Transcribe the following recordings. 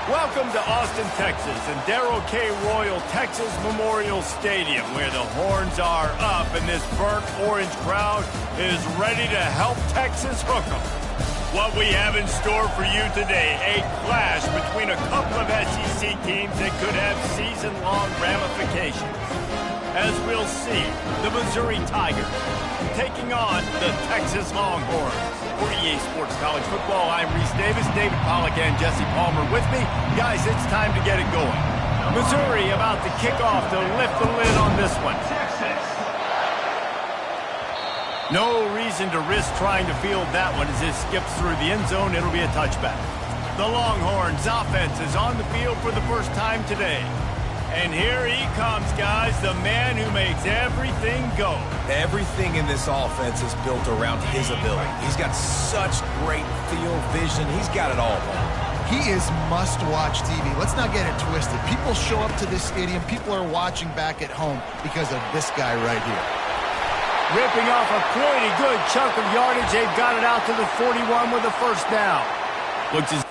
Welcome to Austin, Texas, and Darrell K. Royal Texas Memorial Stadium, where the horns are up and this burnt orange crowd is ready to help Texas hook 'em. What we have in store for you today, a clash between a couple of SEC teams that could have season-long ramifications. As we'll see, the Missouri Tigers taking on the Texas Longhorns. For EA Sports College Football, I'm Reese Davis, David Pollack, and Jesse Palmer with me. Guys, it's time to get it going. Missouri about to kick off to lift the lid on this one. No reason to risk trying to field that one as it skips through the end zone. It'll be a touchback. The Longhorns offense is on the field for the first time today. And here he comes, guys, the man who makes everything go. Everything in this offense is built around his ability. He's got such great field vision. He's got it all. He is must-watch TV. Let's not get it twisted. People show up to this stadium. People are watching back at home because of this guy right here. Ripping off a pretty good chunk of yardage. They've got it out to the 41 with a first down. Looks as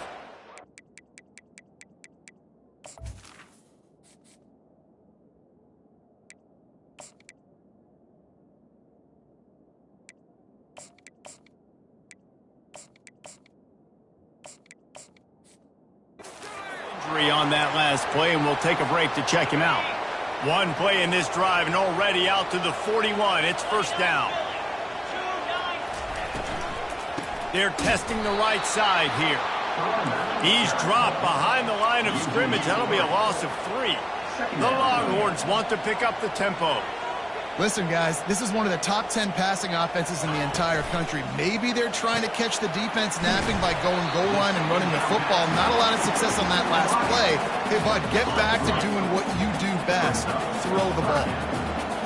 on that last play, and we'll take a break to check him out. One play in this drive and already out to the 41. It's first down. They're testing the right side here. He's dropped behind the line of scrimmage. That'll be a loss of 3. The Longhorns want to pick up the tempo. Listen, guys, this is one of the top 10 passing offenses in the entire country. Maybe they're trying to catch the defense napping by going goal line and running the football. Not a lot of success on that last play. Hey, bud, get back to doing what you do best. Throw the ball.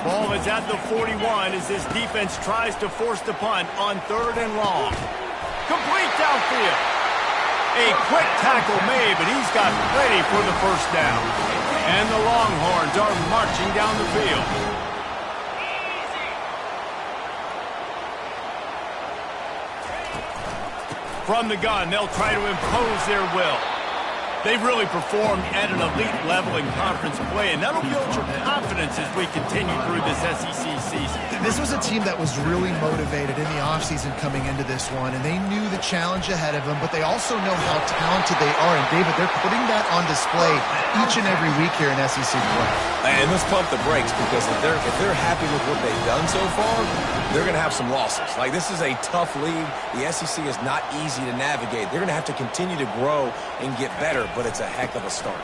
Ball is at the 41 as this defense tries to force the punt on 3rd and long. Complete downfield. A quick tackle made, but he's got plenty for the first down. And the Longhorns are marching down the field. From the gun, they'll try to impose their will. They've really performed at an elite level in conference play, and that'll build your confidence as we continue through this SEC season. This was a team that was really motivated in the offseason coming into this one, and they knew the challenge ahead of them, but they also know how talented they are. And, David, they're putting that on display each and every week here in SEC play. And let's pump the brakes, because if they're happy with what they've done so far, they're going to have some losses. Like, this is a tough league. The SEC is not easy to navigate. They're going to have to continue to grow and get better, but it's a heck of a start.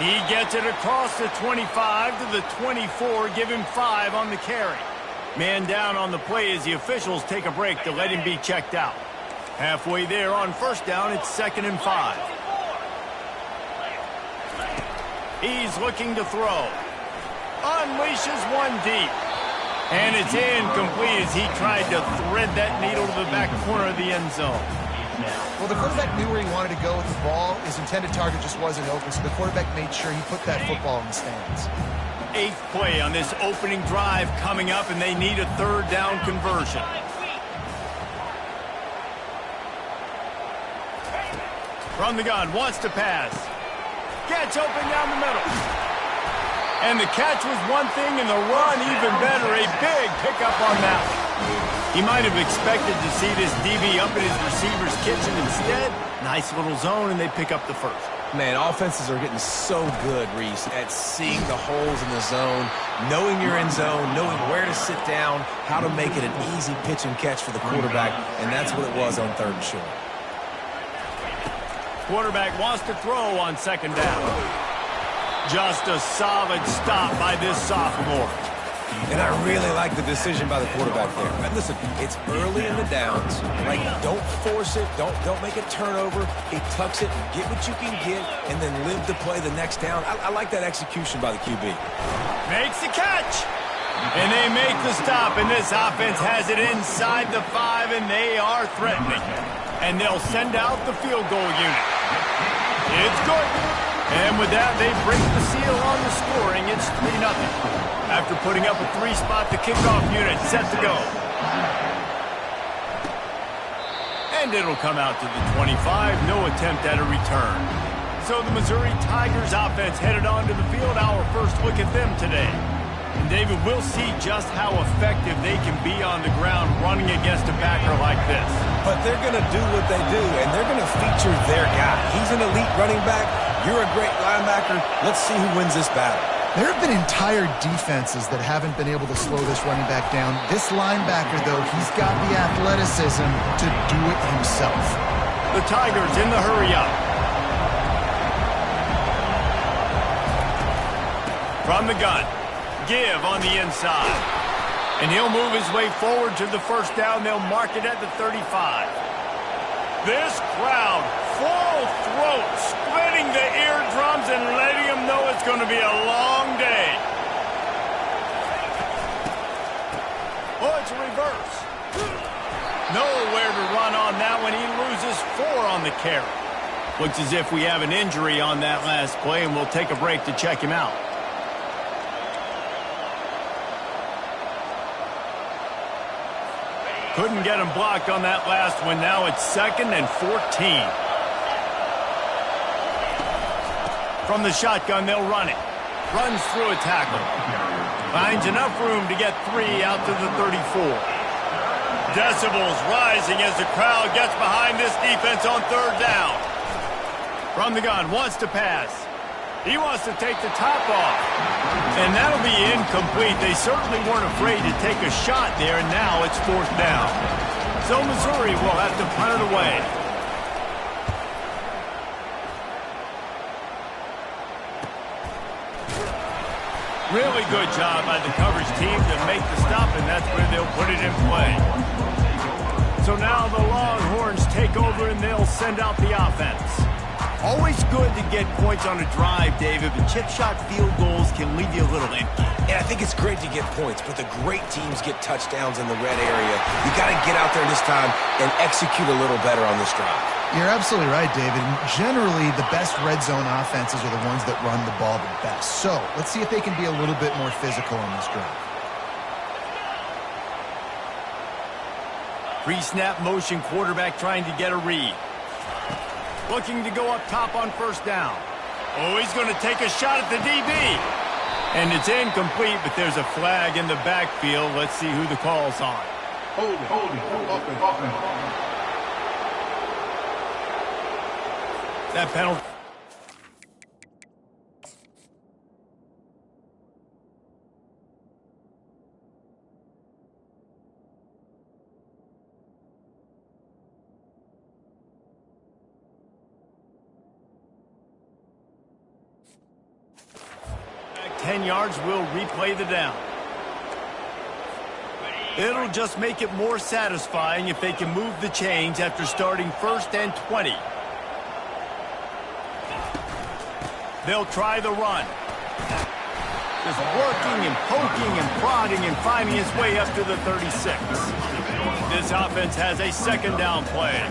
He gets it across the 25 to the 24, give him 5 on the carry. Man down on the play as the officials take a break to let him be checked out. Halfway there on first down, it's 2nd and 5. He's looking to throw. Unleashes one deep. And it's incomplete as he tried to thread that needle to the back corner of the end zone. Well, the quarterback knew where he wanted to go with the ball. His intended target just wasn't open, so the quarterback made sure he put that football in the stands. 8th play on this opening drive coming up, and they need a 3rd down conversion. From the gun, wants to pass. Gets open down the middle. And the catch was one thing, and the run even better. A big pickup on that one. He might have expected to see this DB up in his receiver's kitchen. Instead, nice little zone, and they pick up the first. Man, offenses are getting so good, Reese, at seeing the holes in the zone, knowing you're in zone, knowing where to sit down, how to make it an easy pitch and catch for the quarterback, and that's what it was on 3rd and short. Quarterback wants to throw on 2nd down. Just a solid stop by this sophomore. And I really like the decision by the quarterback there. And listen, it's early in the downs. Like, don't force it. Don't make a turnover. He tucks it, get what you can get, and then live to play the next down. I like that execution by the QB. Makes the catch. And they make the stop, and this offense has it inside the 5, and they are threatening. And they'll send out the field goal unit. It's good. And with that, they break the seal on the scoring. It's 3-0. After putting up a 3-spot, the kickoff unit set to go. And And it'll come out to the 25. No attempt at a return. So the Missouri Tigers offense headed onto the field. Our first look at them today. And David, we'll see just how effective they can be on the ground running against a backer like this. But they're going to do what they do, and they're going to feature their guy. He's an elite running back. You're a great linebacker. Let's see who wins this battle. There have been entire defenses that haven't been able to slow this running back down. This linebacker, though, he's got the athleticism to do it himself. The Tigers in the hurry up. From the gun. Give on the inside. And he'll move his way forward to the first down. They'll mark it at the 35. This crowd, full throat, splitting the eardrums and letting them know it's going to be a long day. Oh, it's a reverse. Nowhere to run on that one. He loses 4 on the carry. Looks as if we have an injury on that last play, and we'll take a break to check him out. Couldn't get him blocked on that last one. Now it's 2nd and 14. From the shotgun, they'll run it. Runs through a tackle. Finds enough room to get 3 out to the 34. Decibels rising as the crowd gets behind this defense on 3rd down. From the gun, wants to pass. He wants to take the top off. And that'll be incomplete. They certainly weren't afraid to take a shot there, and now it's 4th down. So Missouri will have to punt it away. Really good job by the coverage team to make the stop, and that's where they'll put it in play. So now the Longhorns take over, and they'll send out the offense. Always good to get points on a drive, David, but chip shot field goals can leave you a little empty. Yeah, I think it's great to get points, but the great teams get touchdowns in the red area. You got to get out there this time and execute a little better on this drive. You're absolutely right, David. Generally, the best red zone offenses are the ones that run the ball the best. So let's see if they can be a little bit more physical on this drive. Pre-snap motion, quarterback trying to get a read. Looking to go up top on 1st down. Oh, he's going to take a shot at the DB. And it's incomplete, but there's a flag in the backfield. Let's see who the call's on. Hold it. That penalty. Back 10 yards, will replay the down. It'll just make it more satisfying if they can move the chains after starting 1st and 20. They'll try the run. Just working and poking and prodding and finding his way up to the 36. This offense has a 2nd down play.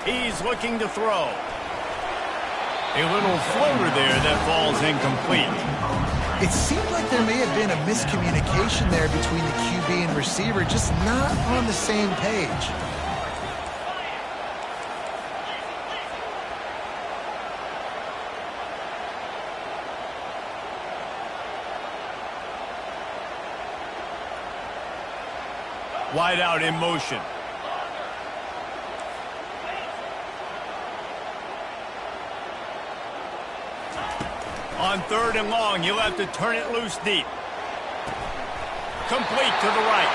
He's looking to throw. A little floater there that falls incomplete. It seemed like there may have been a miscommunication there between the QB and receiver, just not on the same page. Wide out in motion. On 3rd and long, he'll have to turn it loose deep. Complete to the right.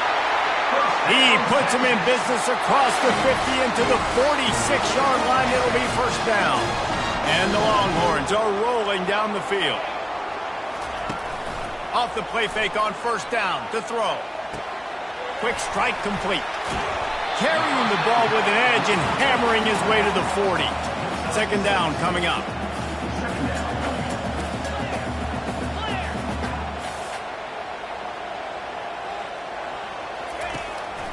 He puts him in business across the 50 into the 46-yard line. It'll be 1st down. And the Longhorns are rolling down the field. Off the play fake on 1st down to throw. Quick strike complete. Carrying the ball with an edge and hammering his way to the 40. 2nd down coming up.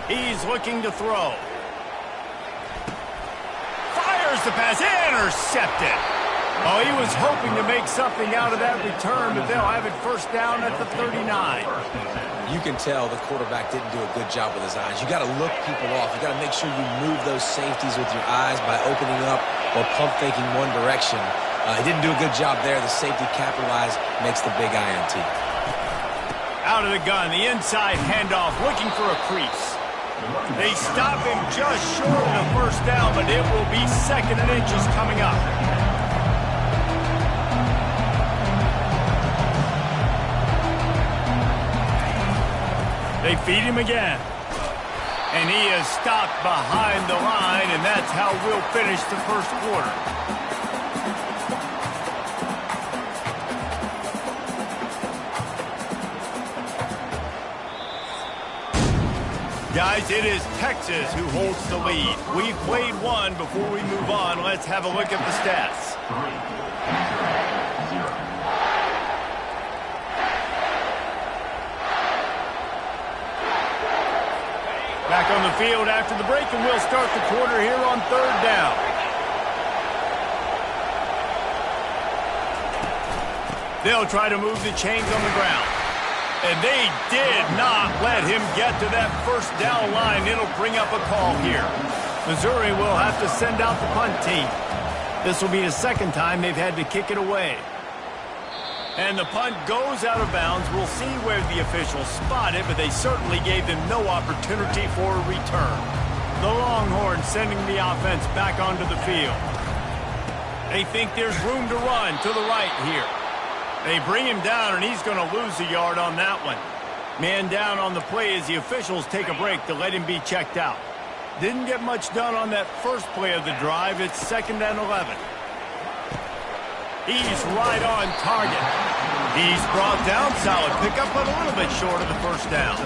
He's looking to throw. Fires the pass, intercepted. Oh, he was hoping to make something out of that return, but they'll have it first down at the 39. You can tell the quarterback didn't do a good job with his eyes. You got to look people off. You got to make sure you move those safeties with your eyes by opening up or pump faking one direction. He didn't do a good job there. The safety capitalized, makes the big INT. Out of the gun, the inside handoff, looking for a crease. They stop him just short of the first down, but it will be 2nd and inches coming up. They feed him again. And he is stopped behind the line, and that's how we'll finish the first quarter. Guys, it is Texas who holds the lead. We've played one. Before we move on, let's have a look at the stats. Back on the field after the break, and we'll start the quarter here on 3rd down. They'll try to move the chains on the ground. And they did not let him get to that first down line. It'll bring up a call here. Missouri will have to send out the punt team. This will be the 2nd time they've had to kick it away. And the punt goes out of bounds. We'll see where the officials spot it, but they certainly gave them no opportunity for a return. The Longhorns sending the offense back onto the field. They think there's room to run to the right here. They bring him down, and he's going to lose a yard on that one. Man down on the play as the officials take a break to let him be checked out. Didn't get much done on that first play of the drive. It's 2nd and 11. He's right on target. He's brought down, solid pickup, but a little bit short of the first down.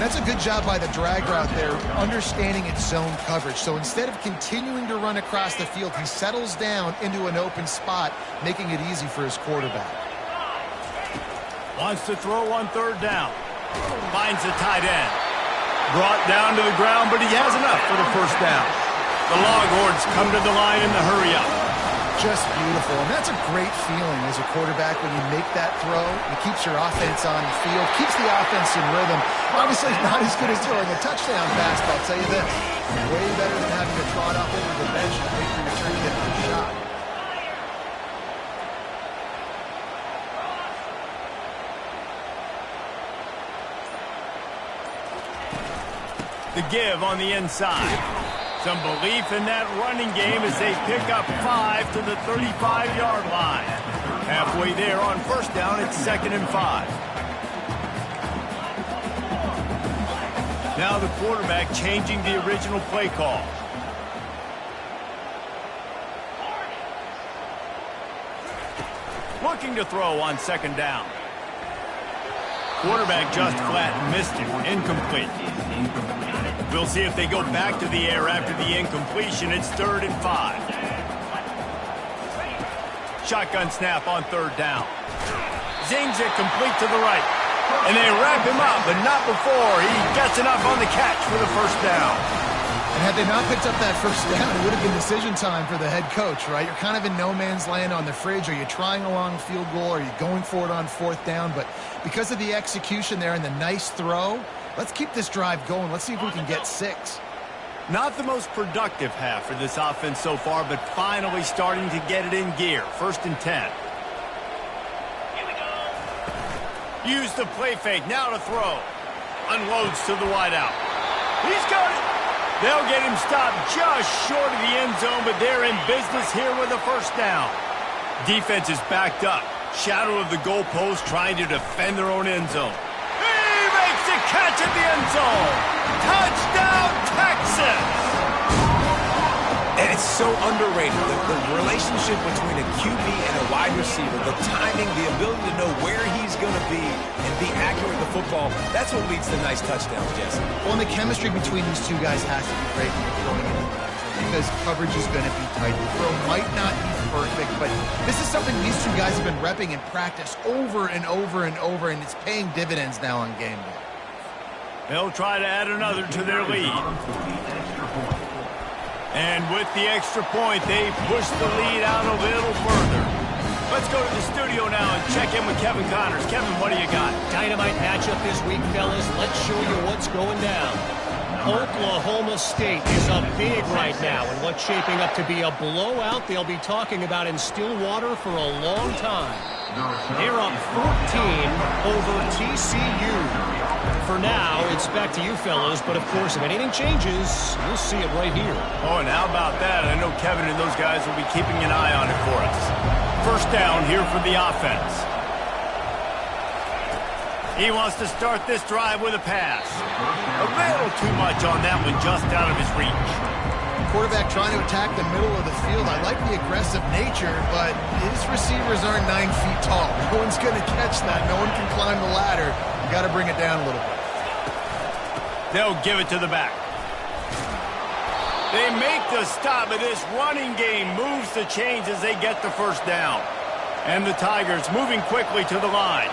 That's a good job by the drag route there, understanding its zone coverage. So instead of continuing to run across the field, he settles down into an open spot, making it easy for his quarterback. Wants to throw on 3rd down. Finds the tight end. Brought down to the ground, but he has enough for the first down. The Longhorns come to the line in the hurry-up. Just beautiful, and that's a great feeling as a quarterback when you make that throw. It keeps your offense on the field, keeps the offense in rhythm. Obviously not as good as throwing a touchdown pass, but I'll tell you this, way better than having to trot off over the bench and wait for your turn to get a good shot. The give on the inside. Some belief in that running game as they pick up 5 to the 35-yard line. Halfway there on first down, it's 2nd and 5. Now the quarterback changing the original play call. Looking to throw on 2nd down. Quarterback just flat missed it. Incomplete. We'll see if they go back to the air after the incompletion. It's 3rd and 5. Shotgun snap on 3rd down. Zings it complete to the right. And they wrap him up, but not before he gets enough on the catch for the first down. And had they not picked up that first down, it would have been decision time for the head coach, right? You're kind of in no man's land on the fridge. Are you trying a long field goal? Are you going for it on 4th down? But because of the execution there and the nice throw, let's keep this drive going. Let's see if we can get 6. Not the most productive half for this offense so far, but finally starting to get it in gear. 1st and 10. Use the play fake. Now to throw. Unloads to the wideout. He's got it. They'll get him stopped just short of the end zone, but they're in business here with a first down. Defense is backed up. Shadow of the goalpost trying to defend their own end zone. Catch at the end zone. Touchdown, Texas! And it's so underrated. The relationship between a QB and a wide receiver, the timing, the ability to know where he's going to be and be accurate with the football, that's what leads to nice touchdowns, Jesse. Well, and the chemistry between these two guys has to be great when you're throwing into the because coverage is going to be tight. The throw might not be perfect, but this is something these two guys have been repping in practice over and over and over, and it's paying dividends now on game day. They'll try to add another to their lead. And with the extra point, they push the lead out a little further. Let's go to the studio now and check in with Kevin Connors. Kevin, what do you got? Dynamite matchup this week, fellas. Let's show you what's going down. Oklahoma State is up big right now in what's shaping up to be a blowout they'll be talking about in Stillwater for a long time. They're up 14 over TCU. For now, it's back to you fellas, but of course, if anything changes, you'll see it right here. Oh, and how about that? I know Kevin and those guys will be keeping an eye on it for us. First down here for the offense. He wants to start this drive with a pass. A little too much on that one, just out of his reach. Quarterback trying to attack the middle of the field. I like the aggressive nature, but his receivers aren't 9 feet tall. No one's going to catch that. No one can climb the ladder. You got to bring it down a little bit. They'll give it to the back. They make the stop, but this running game moves the chains as they get the first down. And the Tigers moving quickly to the line.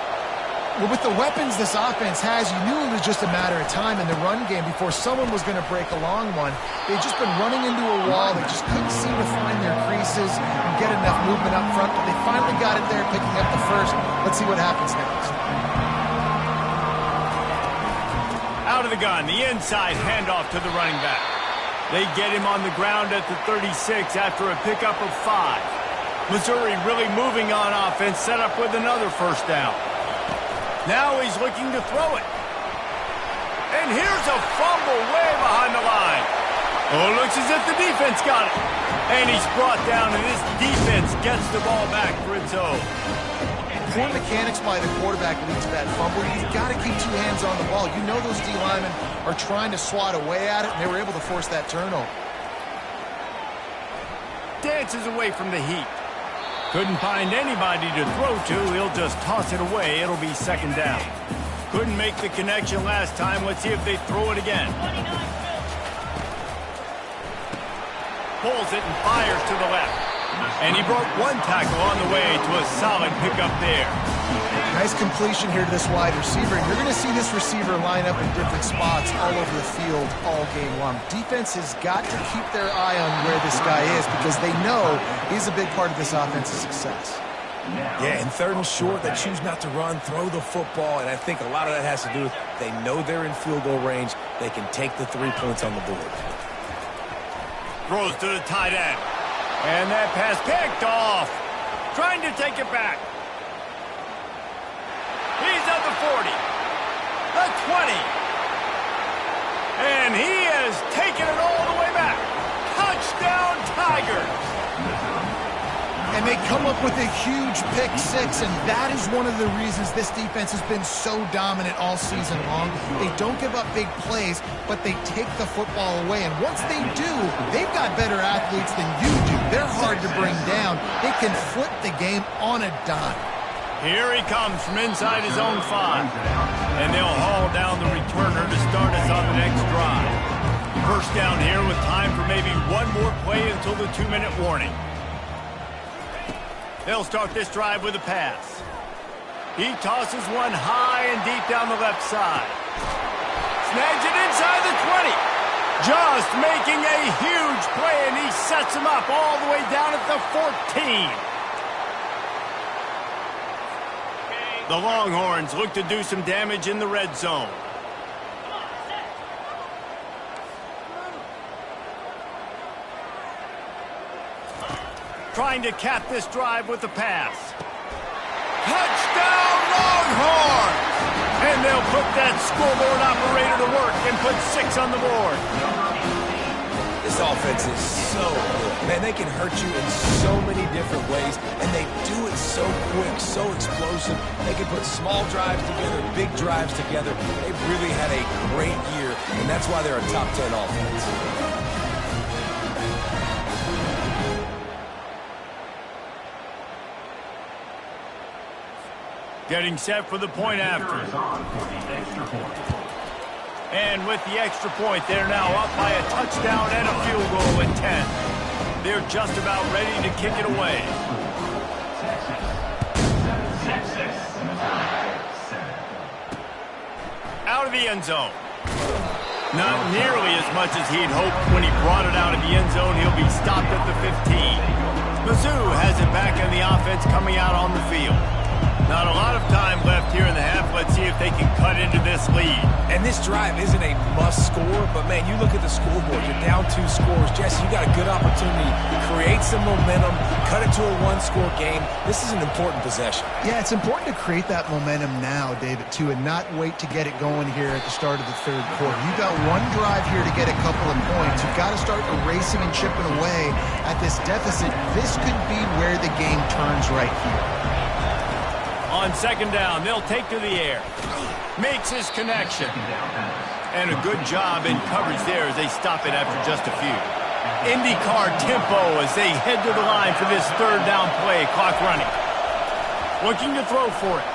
Well, with the weapons this offense has, you knew it was just a matter of time in the run game before someone was going to break a long one. They've just been running into a wall. They just couldn't seem to find their creases and get enough movement up front, but they finally got it there, picking up the first. Let's see what happens next. Out of the gun, the inside handoff to the running back. They get him on the ground at the 36 after a pickup of 5. Missouri really moving on offense, set up with another first down. Now he's looking to throw it. And here's a fumble way behind the line. Oh, looks as if the defense got it. And he's brought down, and this defense gets the ball back for its own. Poor mechanics by the quarterback leads to that fumble. You've got to keep 2 hands on the ball. You know those D linemen are trying to swat away at it, and they were able to force that turnover. Dances away from the heat. Couldn't find anybody to throw to. He'll just toss it away. It'll be second down. Couldn't make the connection last time. Let's see if they throw it again. Pulls it and fires to the left. And he broke 1 tackle on the way to a solid pickup there. Nice completion here to this wide receiver. You're going to see this receiver line up in different spots all over the field all game long. Defense has got to keep their eye on where this guy is because they know he's a big part of this offense's success. Yeah, and 3rd and short, they choose not to run, throw the football, and I think a lot of that has to do with they know they're in field goal range. They can take the 3 points on the board. Throws to the tight end. And that pass picked off. Trying to take it back. He's at the 40. The 20. And he has taken it all the way back. Touchdown, Tigers. And they come up with a huge pick 6, and that is one of the reasons this defense has been so dominant all season long. They don't give up big plays, but they take the football away. And once they do, they've got better athletes than you do. They're hard to bring down. They can flip the game on a dime. Here he comes from inside his own 5. And they'll haul down the returner to start us on the next drive. First down here with time for maybe one more play until the 2-minute warning. They'll start this drive with a pass. He tosses one high and deep down the left side. Snags it inside the 20. Just making a huge play, and he sets him up all the way down at the 14. The Longhorns look to do some damage in the red zone. Trying to cap this drive with the pass. Touchdown, Longhorns! And they'll put that scoreboard operator to work and put 6 on the board. This offense is so good. Man, they can hurt you in so many different ways, and they do it so quick, so explosive. They can put small drives together, big drives together. They've really had a great year, and that's why they're a top 10 offense. Getting set for the point after. And with the extra point, they're now up by a touchdown and a field goal at 10. They're just about ready to kick it away. Out of the end zone. Not nearly as much as he'd hoped when he brought it out of the end zone. He'll be stopped at the 15. Mizzo has it back in the offense coming out on the field. Not a lot of time left here in the half. Let's see if they can cut into this lead. And this drive isn't a must score, but man, you look at the scoreboard, you're down 2 scores. Jesse, you got a good opportunity to create some momentum, cut it to a 1-score game. This is an important possession. Yeah, it's important to create that momentum now, David, too, and not wait to get it going here at the start of the third quarter. You've got one drive here to get a couple of points. You've got to start erasing and chipping away at this deficit. This could be where the game turns right here. On second down, they'll take to the air. Makes his connection. And a good job in coverage there as they stop it after just a few. IndyCar tempo as they head to the line for this third down play. Clock running. Looking to throw for it.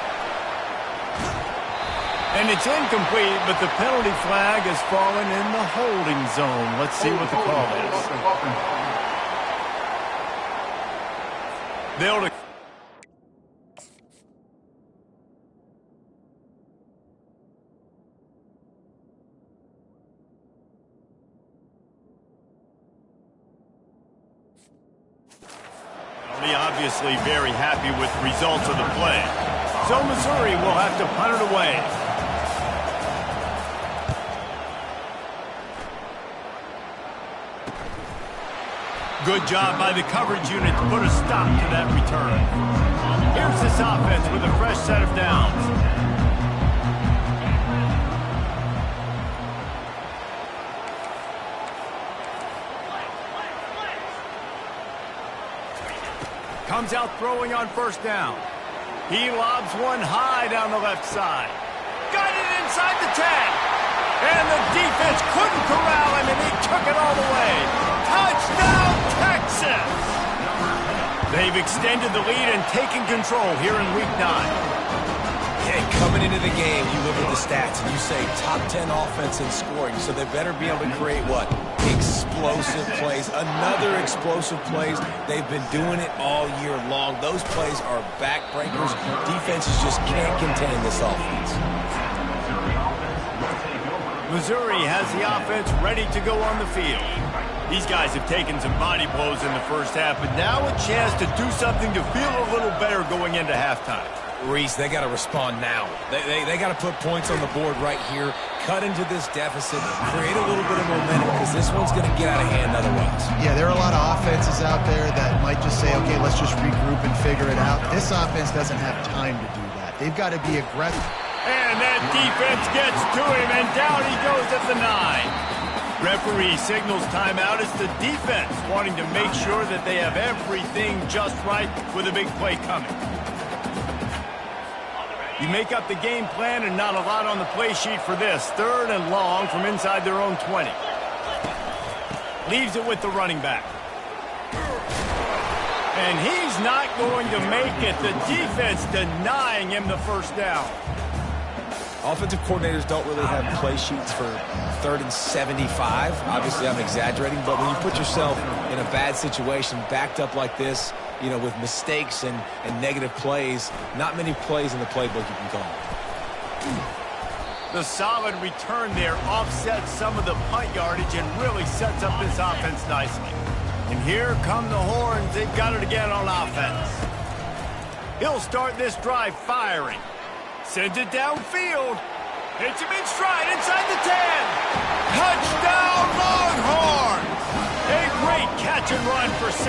And it's incomplete, but the penalty flag has fallen in the holding zone. Let's see what the call is. They'll obviously very happy with the results of the play. So Missouri will have to punt it away. Good job by the coverage unit to put a stop to that return. Here's this offense with a fresh set of downs. Comes out throwing on first down. He lobs one high down the left side. Got it inside the 10. And the defense couldn't corral him, and he took it all the way. Touchdown, Texas! They've extended the lead and taken control here in Week 9. Hey, coming into the game, you look at the stats and you say top 10 offense in scoring, so they better be able to create what? Explosive plays. Another explosive plays. They've been doing it all year long. Those plays are backbreakers. Defenses just can't contain this offense. Missouri has the offense ready to go on the field. These guys have taken some body blows in the first half, but now a chance to do something to feel a little better going into halftime. Reese, they got to respond now. They got to put points on the board right here, cut into this deficit, create a little bit of momentum, because this one's going to get out of hand otherwise. Yeah, there are a lot of offenses out there that might just say, okay, let's just regroup and figure it out. This offense doesn't have time to do that. They've got to be aggressive. And that defense gets to him, and down he goes at the 9. Referee signals timeout. It's the defense wanting to make sure that they have everything just right with a big play coming. You make up the game plan and not a lot on the play sheet for this. Third and long from inside their own 20. Leaves it with the running back. And he's not going to make it. The defense denying him the first down. Offensive coordinators don't really have play sheets for 3rd and 75. Obviously, I'm exaggerating, but when you put yourself in a bad situation, backed up like this, you know, with mistakes and negative plays, not many plays in the playbook you can call. The solid return there offsets some of the punt yardage and really sets up this offense nicely. And here come the Horns. They've got it again on offense. He'll start this drive firing. Sends it downfield. Hits him in stride inside the 10. Touchdown, Longhorns! A great catch and run for 6.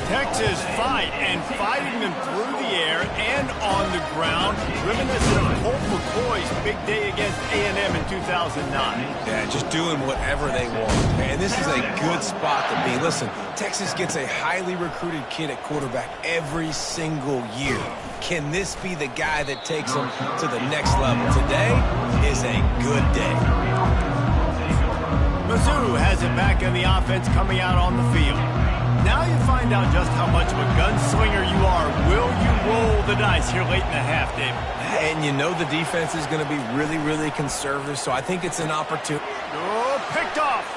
Texas fighting them through the air and on the ground. Reminiscent of Colt McCoy's big day against A&M in 2009. Yeah, just doing whatever they want. And this is a good spot to be. Listen, Texas gets a highly recruited kid at quarterback every single year. Can this be the guy that takes them to the next level? Today is a good day. Mizzo has it back in the offense coming out on the field. Now you find out just how much of a gunslinger you are. Will you roll the dice here late in the half, David? And you know the defense is going to be really, really conservative, so I think it's an opportunity. Oh, picked off.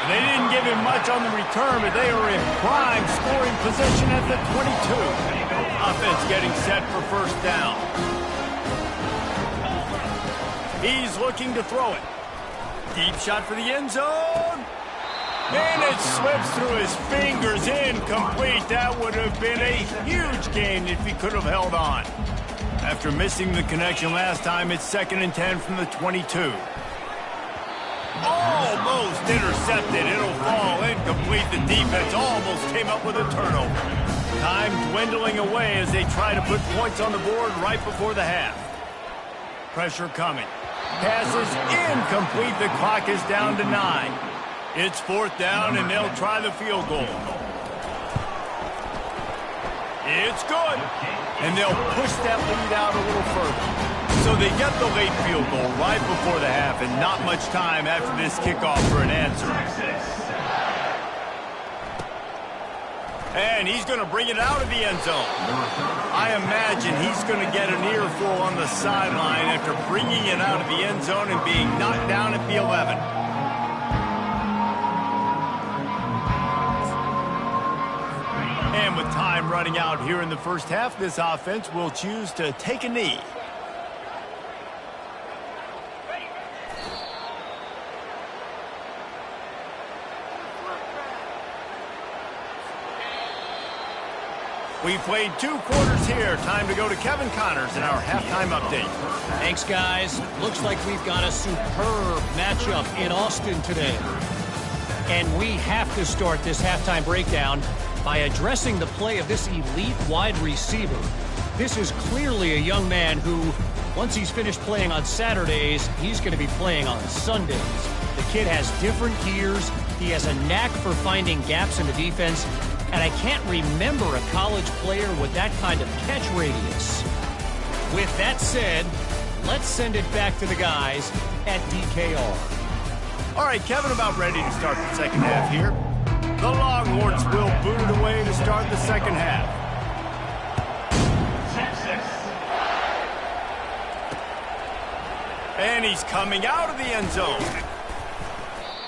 They didn't give him much on the return, but they were in prime scoring position at the 22. Offense getting set for first down. He's looking to throw it. Deep shot for the end zone. And it slips through his fingers. Incomplete. That would have been a huge gain if he could have held on. After missing the connection last time, it's 2nd and 10 from the 22. Almost intercepted. It'll fall incomplete. The defense almost came up with a turnover. Time dwindling away as they try to put points on the board right before the half. Pressure coming. Pass is incomplete. The clock is down to 9. It's 4th down, and they'll try the field goal. It's good. And they'll push that lead out a little further. So they get the late field goal right before the half, and not much time after this kickoff for an answer. And he's going to bring it out of the end zone. I imagine he's going to get an earful on the sideline after bringing it out of the end zone and being knocked down at the 11. And with time running out here in the first half, this offense will choose to take a knee. We played 2 quarters here. Time to go to Kevin Connors in our halftime update. Thanks, guys. Looks like we've got a superb matchup in Austin today. And we have to start this halftime breakdown by addressing the play of this elite wide receiver. This is clearly a young man who, once he's finished playing on Saturdays, he's going to be playing on Sundays. The kid has different gears. He has a knack for finding gaps in the defense. And I can't remember a college player with that kind of catch radius. With that said, let's send it back to the guys at DKR. All right, Kevin, about ready to start the second half here. The Longhorns will boot it away to start the second half. And he's coming out of the end zone.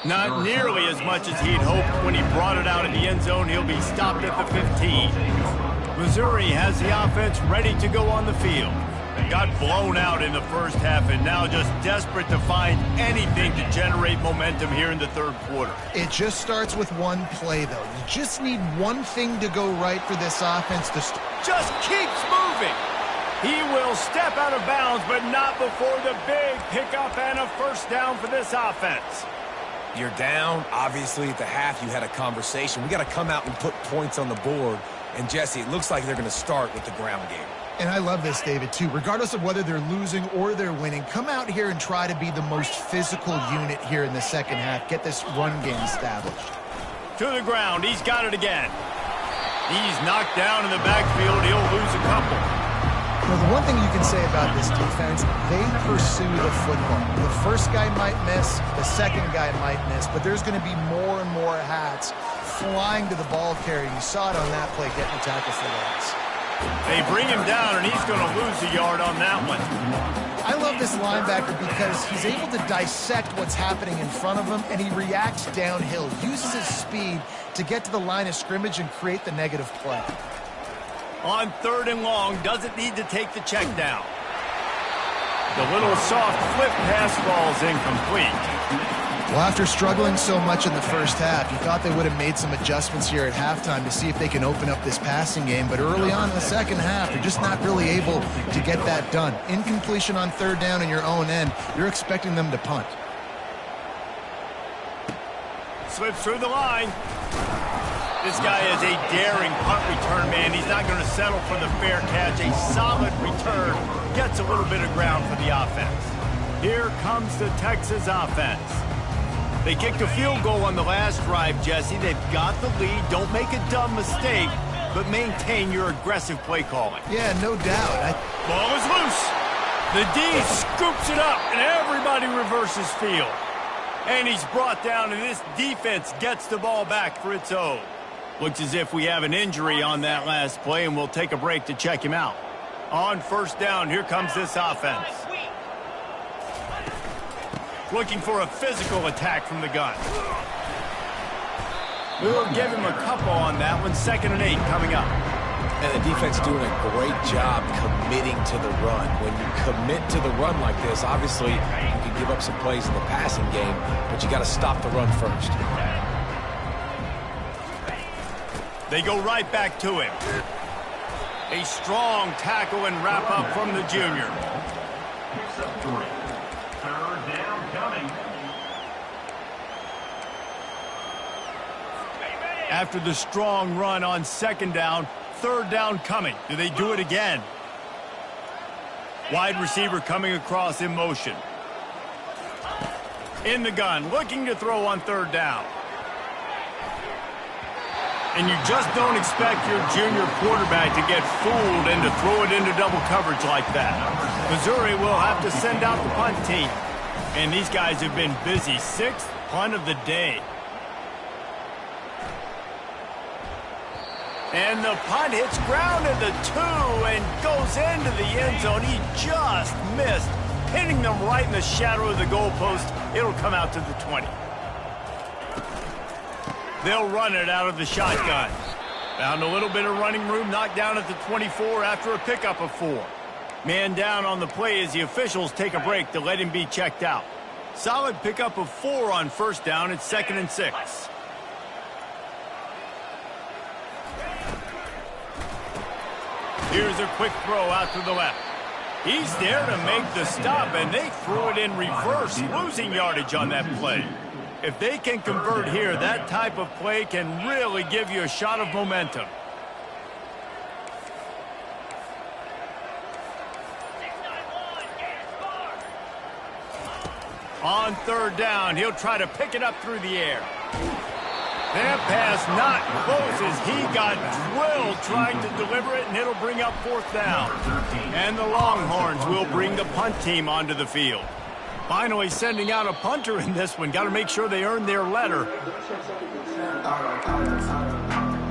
Not nearly as much as he'd hoped when he brought it out of the end zone. He'll be stopped at the 15. Missouri has the offense ready to go on the field. Got blown out in the first half and now just desperate to find anything to generate momentum here in the third quarter. It just starts with one play, though. You just need one thing to go right for this offense to just keeps moving. He will step out of bounds, but not before the big pickup and a first down for this offense. You're down. Obviously, at the half, you had a conversation. We got to come out and put points on the board. And, Jesse, it looks like they're going to start with the ground game. And I love this, David, too. Regardless of whether they're losing or they're winning, come out here and try to be the most physical unit here in the second half. Get this run game established. To the ground. He's got it again. He's knocked down in the backfield. He'll lose a couple. Now, the one thing you can say about this defense, they pursue the football. The first guy might miss, the second guy might miss, but there's going to be more and more hats flying to the ball carrier. You saw it on that play, getting the tackle for loss. They bring him down, and he's going to lose a yard on that one. I love this linebacker because he's able to dissect what's happening in front of him, and he reacts downhill, uses his speed to get to the line of scrimmage and create the negative play. On 3rd and long, doesn't need to take the check down. The little soft flip pass falls incomplete. Well, after struggling so much in the first half, you thought they would have made some adjustments here at halftime to see if they can open up this passing game. But early on in the second half, they're just not really able to get that done. Incompletion on 3rd down in your own end, you're expecting them to punt. Slips through the line. This guy is a daring punt return man. He's not going to settle for the fair catch. A solid return. Gets a little bit of ground for the offense. Here comes the Texas offense. They kicked a field goal on the last drive, Jesse. They've got the lead. Don't make a dumb mistake, but maintain your aggressive play calling. Yeah, no doubt. Ball is loose. The D scoops it up, and everybody reverses field. And he's brought down, and this defense gets the ball back for its own. Looks as if we have an injury on that last play, and we'll take a break to check him out. On 1st down, here comes this offense. Looking for a physical attack from the gun. We'll give him a couple on that one. 2nd and 8 coming up. And the defense doing a great job committing to the run. When you commit to the run like this, obviously you can give up some plays in the passing game, but you got to stop the run first. They go right back to him. A strong tackle and wrap up from the junior. Third down coming. After the strong run on second down, third down coming. Do they do it again? Wide receiver coming across in motion. In the gun, looking to throw on third down. And you just don't expect your junior quarterback to get fooled and to throw it into double coverage like that. Missouri will have to send out the punt team. And these guys have been busy. Sixth punt of the day. And the punt hits ground at the 2 and goes into the end zone. He just missed, hitting them right in the shadow of the goalpost. It'll come out to the 20. They'll run it out of the shotgun. Found a little bit of running room, knocked down at the 24 after a pickup of 4. Man down on the play as the officials take a break to let him be checked out. Solid pickup of 4 on first down. It's 2nd and 6. Here's a quick throw out to the left. He's there to make the stop, and they threw it in reverse, losing yardage on that play. If they can convert here, that type of play can really give you a shot of momentum. On third down, he'll try to pick it up through the air. That pass not close as he got drilled trying to deliver it, and it'll bring up fourth down. And the Longhorns will bring the punt team onto the field. Finally sending out a punter in this one. Got to make sure they earn their letter.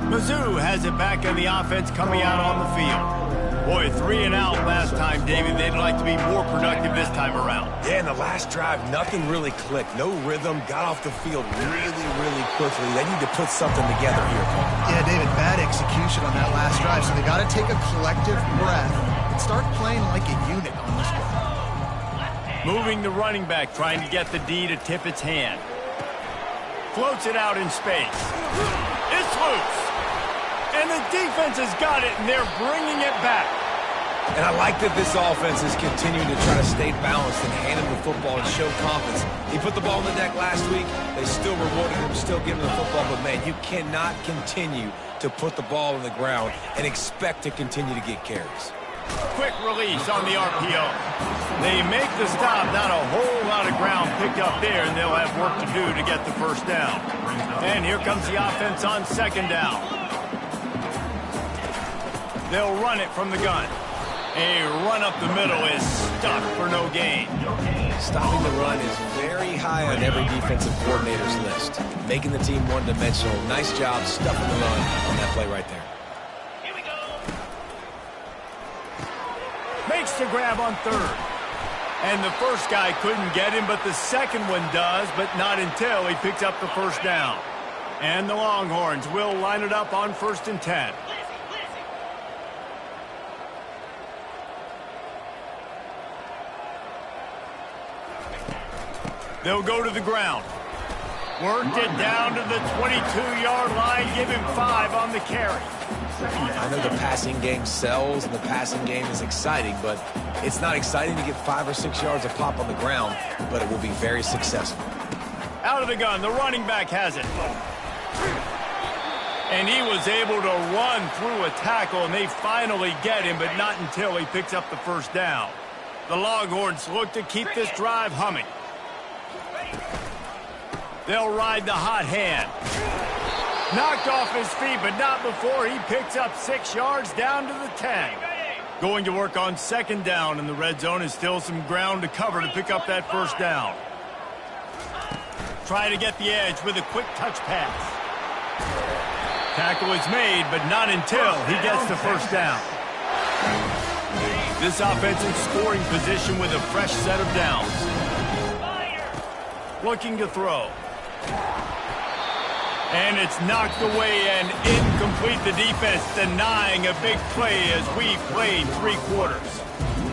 Mizzo has it back in the offense coming out on the field. Boy, 3 and out last time, David. They'd like to be more productive this time around. Yeah, in the last drive, nothing really clicked. No rhythm. Got off the field really quickly. They need to put something together here, Paul. Yeah, David, bad execution on that last drive, so they got to take a collective breath and start playing like a unit on this one. Moving the running back, trying to get the D to tip its hand. Floats it out in space. It's loose. And the defense has got it, and they're bringing it back. And I like that this offense is continuing to try to stay balanced and hand him the football and show confidence. He put the ball in the deck last week. They still rewarded him, still giving him the football. But, man, you cannot continue to put the ball on the ground and expect to continue to get carries. Quick release on the RPO. They make the stop, not a whole lot of ground picked up there, and they'll have work to do to get the first down. And here comes the offense on second down. They'll run it from the gun. A run up the middle is stuck for no gain. Stopping the run is very high on every defensive coordinator's list. Making the team one-dimensional. Nice job stuffing the run on that play right there. Here we go. Makes the grab on third. And the first guy couldn't get him, but the second one does, but not until he picks up the first down. And the Longhorns will line it up on 1st and 10. They'll go to the ground. Worked it down to the 22-yard line. Give him 5 on the carry. I know the passing game sells and the passing game is exciting, but it's not exciting to get 5 or 6 yards of pop on the ground, but it will be very successful. Out of the gun, the running back has it. And he was able to run through a tackle, and they finally get him, but not until he picks up the first down. The Longhorns look to keep this drive humming. They'll ride the hot hand. Knocked off his feet, but not before he picks up 6 yards down to the 10. Going to work on second down, and the red zone is still some ground to cover to pick up that first down. Try to get the edge with a quick touch pass. Tackle is made, but not until he gets the first down. This offense in scoring position with a fresh set of downs. Looking to throw. And it's knocked away and incomplete. The defense denying a big play as we played 3 quarters.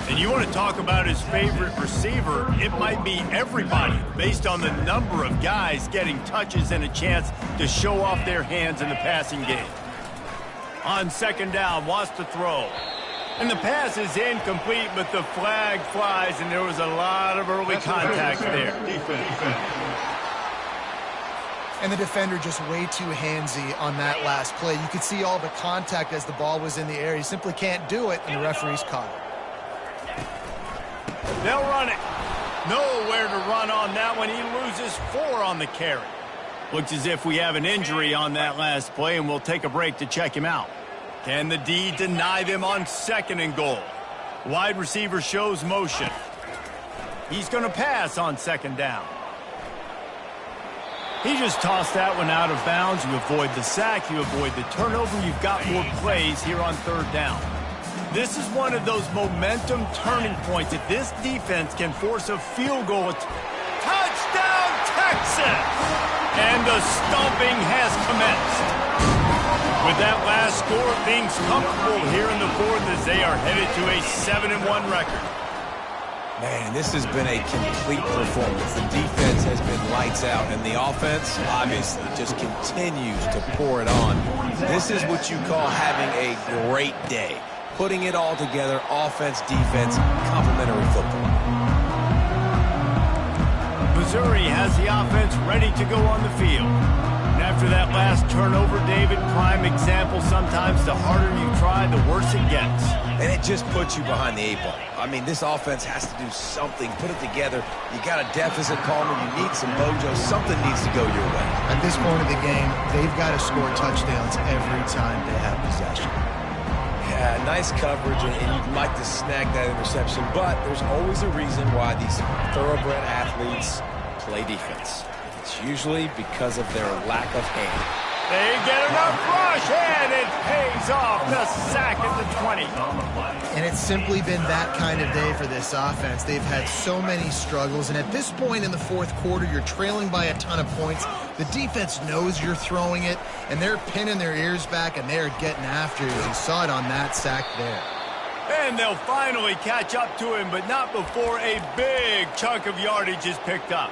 And you want to talk about his favorite receiver, it might be everybody based on the number of guys getting touches and a chance to show off their hands in the passing game. On 2nd down, wants to throw. And the pass is incomplete, but the flag flies, and there was a lot of early contact there. And the defender just way too handsy on that last play. You could see all the contact as the ball was in the air. He simply can't do it, and the referee's caught it. They'll run it. Nowhere to run on that one. He loses 4 on the carry. Looks as if we have an injury on that last play, and we'll take a break to check him out. Can the D deny them on 2nd and goal? Wide receiver shows motion. He's going to pass on 2nd down. He just tossed that one out of bounds. You avoid the sack, you avoid the turnover. You've got more plays here on 3rd down. This is one of those momentum turning points. If this defense can force a field goal, touchdown Texas! And the stomping has commenced. With that last score, things comfortable here in the 4th as they are headed to a 7-1 record. Man, this has been a complete performance. The defense has been lights out, and the offense obviously just continues to pour it on. This is what you call having a great day. Putting it all together, offense, defense, complementary football. Missouri has the offense ready to go on the field. And after that last turnover, David, prime example, sometimes the harder you try, the worse it gets. And it just puts you behind the 8 ball. I mean, this offense has to do something, put it together. You got a deficit, Palmer, you need some mojo. Something needs to go your way. At this point of the game, they've got to score touchdowns every time they have possession. Yeah, nice coverage, and you'd like to snag that interception, but there's always a reason why these thoroughbred athletes play defense. It's usually because of their lack of hand. They get enough rush, and it pays off. The sack at the 20. And it's simply been that kind of day for this offense. They've had so many struggles, and at this point in the 4th quarter, you're trailing by a ton of points. The defense knows you're throwing it, and they're pinning their ears back, and they're getting after you. You saw it on that sack there. And they'll finally catch up to him, but not before a big chunk of yardage is picked up.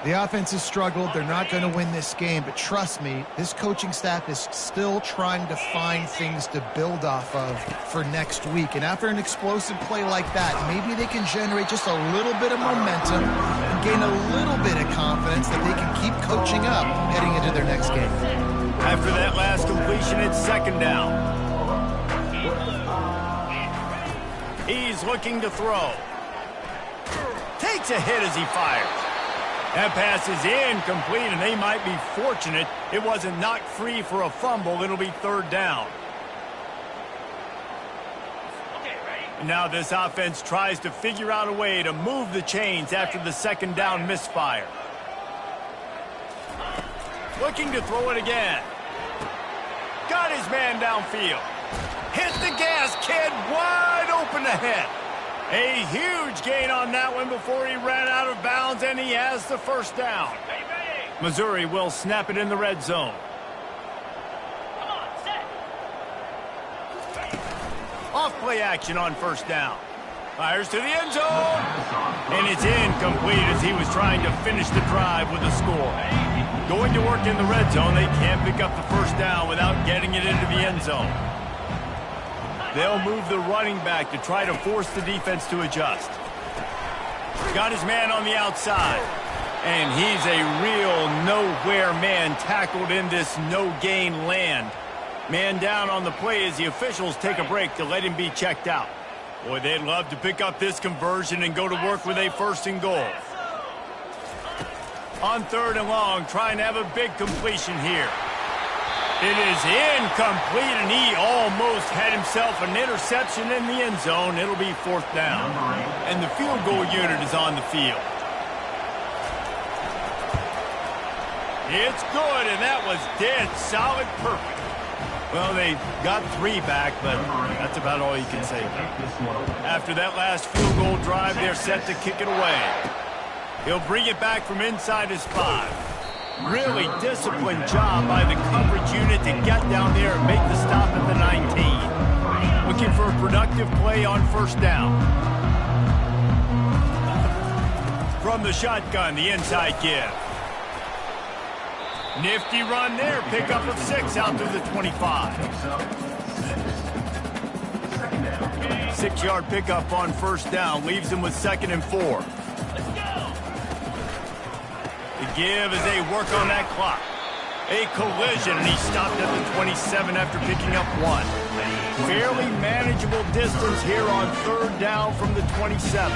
The offense has struggled. They're not going to win this game, but trust me, this coaching staff is still trying to find things to build off of for next week. And after an explosive play like that, maybe they can generate just a little bit of momentum and gain a little bit of confidence that they can keep coaching up heading into their next game. After that last completion, it's 2nd down. He's looking to throw. Takes a hit as he fires. That pass is incomplete, and they might be fortunate it wasn't knocked free for a fumble. It'll be 3rd down. And now this offense tries to figure out a way to move the chains after the 2nd down misfire. Looking to throw it again. Got his man downfield. Hit the gas, kid. Wide open ahead. A huge gain on that one before he ran out of bounds, and he has the 1st down. Missouri will snap it in the red zone. Off play action on 1st down. Fires to the end zone. And it's incomplete as he was trying to finish the drive with a score. Going to work in the red zone, they can't pick up the 1st down without getting it into the end zone. They'll move the running back to try to force the defense to adjust. Got his man on the outside. And he's a real nowhere man tackled in this no-gain land. Man down on the play as the officials take a break to let him be checked out. Boy, they'd love to pick up this conversion and go to work with a 1st and goal. On 3rd and long, trying to have a big completion here. It is incomplete, and he almost had himself an interception in the end zone. It'll be 4th down. And the field goal unit is on the field. It's good, and that was dead solid perfect. Well, they got 3 back, but that's about all you can say. After that last field goal drive, they're set to kick it away. He'll bring it back from inside his 5. Really disciplined job by the coverage unit to get down there and make the stop at the 19. Looking for a productive play on first down. From the shotgun, the inside give. Nifty run there. Pickup of 6 out to the 25. 6-yard pickup on first down. Leaves him with 2nd and 4. The give as they work on that clock. A collision, and he stopped at the 27 after picking up 1. Fairly manageable distance here on 3rd down from the 27.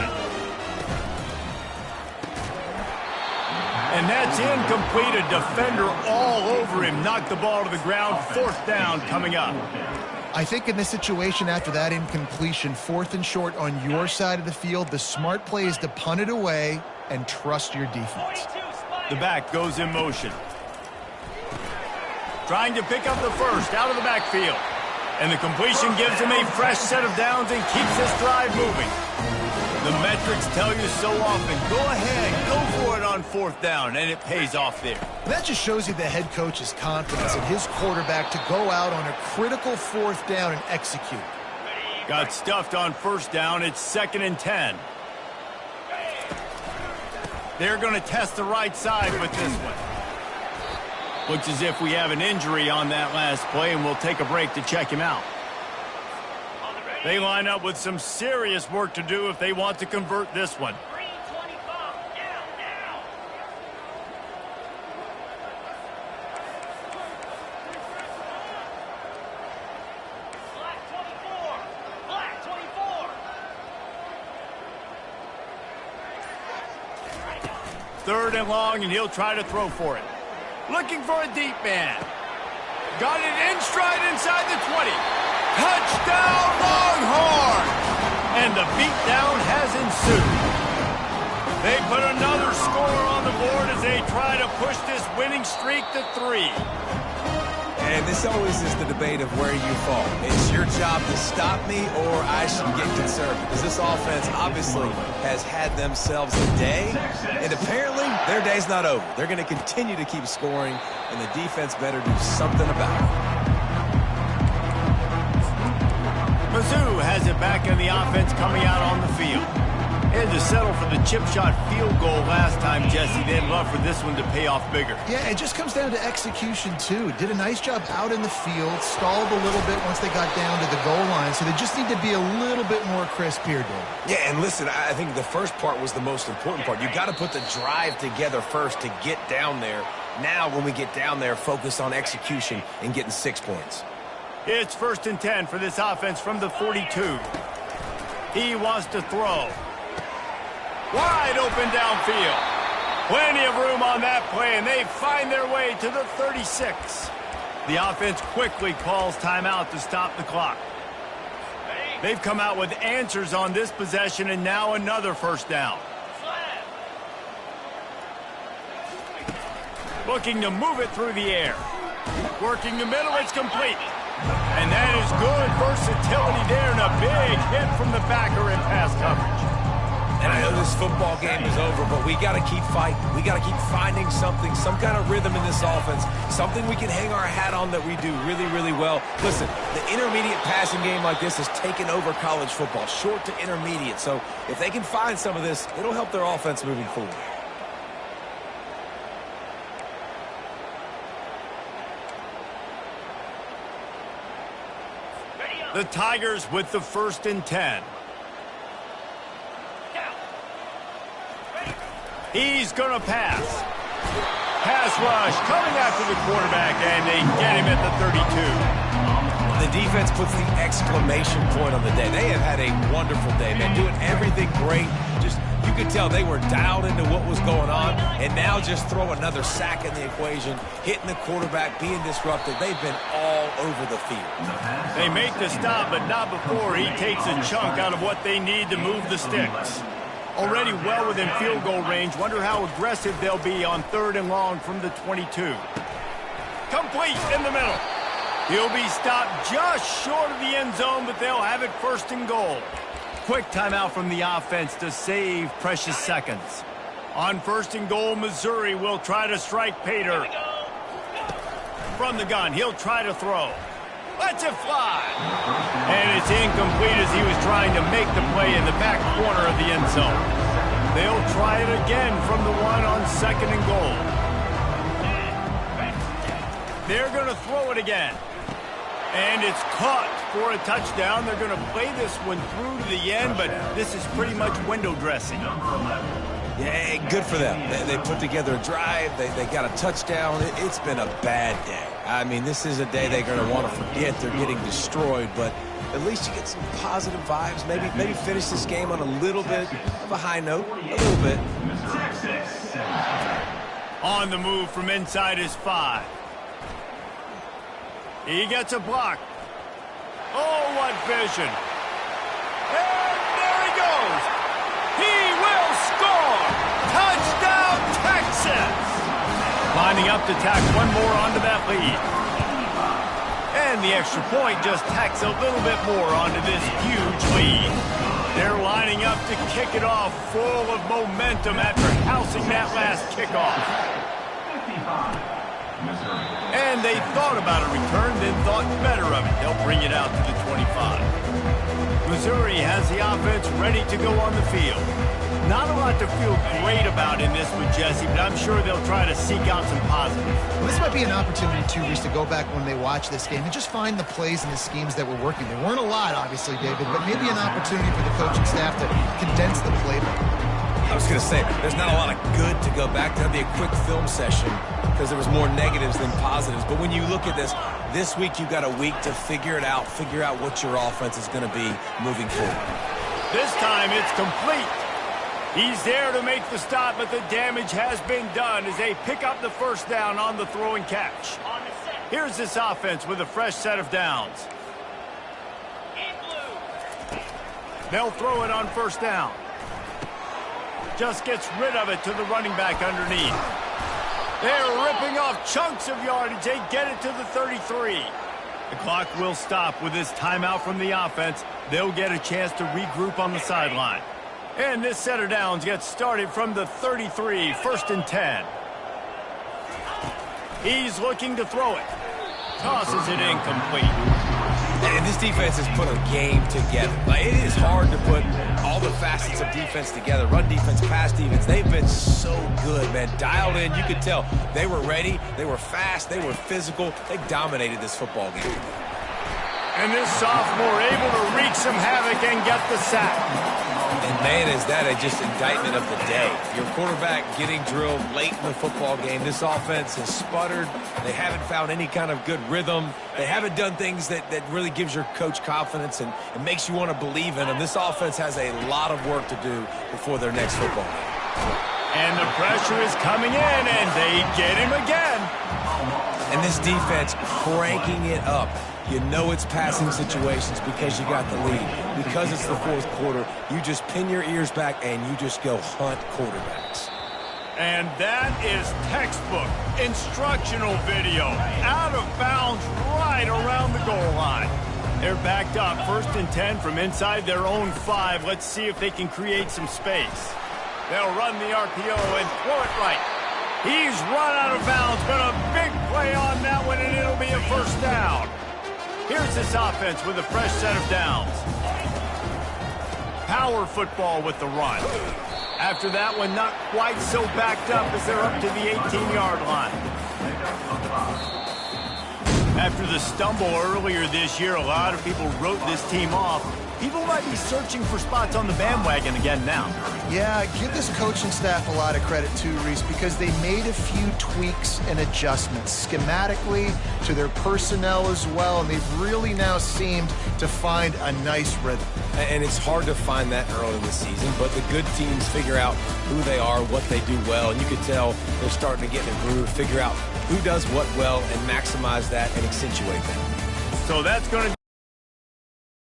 And that's incomplete. A defender all over him. Knocked the ball to the ground. 4th down coming up. I think in this situation after that incompletion, 4th and short on your side of the field, the smart play is to punt it away and trust your defense. The back goes in motion. Trying to pick up the first out of the backfield. And the completion gives him a fresh set of downs and keeps this drive moving. The metrics tell you so often, go ahead, go for it on 4th down, and it pays off there. That just shows you the head coach's confidence in his quarterback to go out on a critical 4th down and execute. Got stuffed on first down. It's 2nd and 10. They're going to test the right side with this one. Looks as if we have an injury on that last play, and we'll take a break to check him out. They line up with some serious work to do if they want to convert this one. Third and long, and he'll try to throw for it. Looking for a deep man. Got it in stride inside the 20. Touchdown, Longhorn! And the beatdown has ensued. They put another score on the board as they try to push this winning streak to 3. And this always is the debate of where you fall. It's your job to stop me, or I should get concerned. Because this offense obviously has had themselves a day, and apparently their day's not over. They're going to continue to keep scoring, and the defense better do something about it. Mizzo has it back in the offense coming out on the field. Had to settle for the chip shot field goal last time, Jesse. They'd love for this one to pay off bigger. Yeah, it just comes down to execution, too. Did a nice job out in the field, stalled a little bit once they got down to the goal line, so they just need to be a little bit more crisp here, Dave. Yeah, and listen, I think the first part was the most important part. You got to put the drive together first to get down there. Now, when we get down there, focus on execution and getting 6 points. It's 1st and 10 for this offense from the 42. He wants to throw. Wide open downfield. Plenty of room on that play, and they find their way to the 36. The offense quickly calls timeout to stop the clock. They've come out with answers on this possession, and now another first down. Looking to move it through the air. Working the middle, it's complete. And that is good versatility there, and a big hit from the backer in pass coverage. And I know this football game is over, but we got to keep fighting. We got to keep finding something, some kind of rhythm in this offense, something we can hang our hat on that we do really, really well. Listen, the intermediate passing game like this has taken over college football, short to intermediate. So if they can find some of this, it'll help their offense moving forward. The Tigers with the 1st and 10. He's going to pass. Pass rush coming after the quarterback, and they get him at the 32. The defense puts the exclamation point on the day. They have had a wonderful day, man, doing everything great. Just, you could tell they were dialed into what was going on, and now just throw another sack in the equation, hitting the quarterback, being disruptive. They've been all over the field. They make the stop, but not before he takes a chunk out of what they need to move the sticks. Already well within field goal range. Wonder how aggressive they'll be on 3rd and long from the 22. Complete in the middle. He'll be stopped just short of the end zone, but they'll have it 1st and goal. Quick timeout from the offense to save precious seconds. On 1st and goal, Missouri will try to strike Pater. From the gun, he'll try to throw. Lets it fly. And it's incomplete as he was trying to make the play in the back corner of the end zone. They'll try it again from the one on 2nd and goal. They're going to throw it again. And it's caught for a touchdown. They're going to play this one through to the end, but this is pretty much window dressing. Yeah, good for them. They put together a drive. They got a touchdown. It's been a bad day. I mean, this is a day they're going to want to forget. They're getting destroyed, but at least you get some positive vibes. Maybe finish this game on a little bit of a high note. A little bit. On the move from inside his 5. He gets a block. Oh, what vision. And there he goes. He will score. Touchdown, Texas. Lining up to tack one more onto that lead. And the extra point just tacks a little bit more onto this huge lead. They're lining up to kick it off full of momentum after housing that last kickoff. And they thought about a return, then thought better of it. They'll bring it out to the 25. Missouri has the offense ready to go on the field. Not a lot to feel great about in this one, Jesse, but I'm sure they'll try to seek out some positives. Well, this might be an opportunity, too, Reese, to go back when they watch this game and just find the plays and the schemes that were working. There weren't a lot, obviously, David, but maybe an opportunity for the coaching staff to condense the playbook. I was going to say, there's not a lot of good to go back. That'll be a quick film session because there was more negatives than positives. But when you look at this week you've got a week to figure it out, figure out what your offense is going to be moving forward. This time it's complete. He's there to make the stop, but the damage has been done as they pick up the first down on the throw and catch. Here's this offense with a fresh set of downs. They'll throw it on 1st down. Just gets rid of it to the running back underneath. They're ripping off chunks of yardage. They get it to the 33. The clock will stop with this timeout from the offense. They'll get a chance to regroup on the sideline. And this set of downs gets started from the 33, 1st and 10. He's looking to throw it. Tosses it incomplete. And this defense has put a game together. Like, it is hard to put all the facets of defense together. Run defense, pass defense. They've been so good, man. Dialed in. You could tell they were ready. They were fast. They were physical. They dominated this football game. And this sophomore able to wreak some havoc and get the sack. And, man, is that just indictment of the day. Your quarterback getting drilled late in the football game. This offense has sputtered. They haven't found any kind of good rhythm. They haven't done things that really gives your coach confidence and makes you want to believe in them. This offense has a lot of work to do before their next football game. And the pressure is coming in, and they get him again. And this defense cranking it up. You know it's passing situations because you got the lead. Because it's the 4th quarter, you just pin your ears back and you just go hunt quarterbacks. And that is textbook instructional video. Out of bounds right around the goal line. They're backed up 1st and 10 from inside their own 5. Let's see if they can create some space. They'll run the RPO and throw it right. He's run out of bounds, but a big play on that one, and it'll be a 1st down. Here's this offense with a fresh set of downs. Power football with the run. After that one, not quite so backed up as they're up to the 18-yard line. After the stumble earlier this year, a lot of people wrote this team off. People might be searching for spots on the bandwagon again now. Yeah, give this coaching staff a lot of credit too, Reese, because they made a few tweaks and adjustments schematically to their personnel as well, and they've really now seemed to find a nice rhythm. And it's hard to find that early in the season, but the good teams figure out who they are, what they do well, and you can tell they're starting to get in a groove, figure out who does what well, and maximize that and accentuate that. So that's going to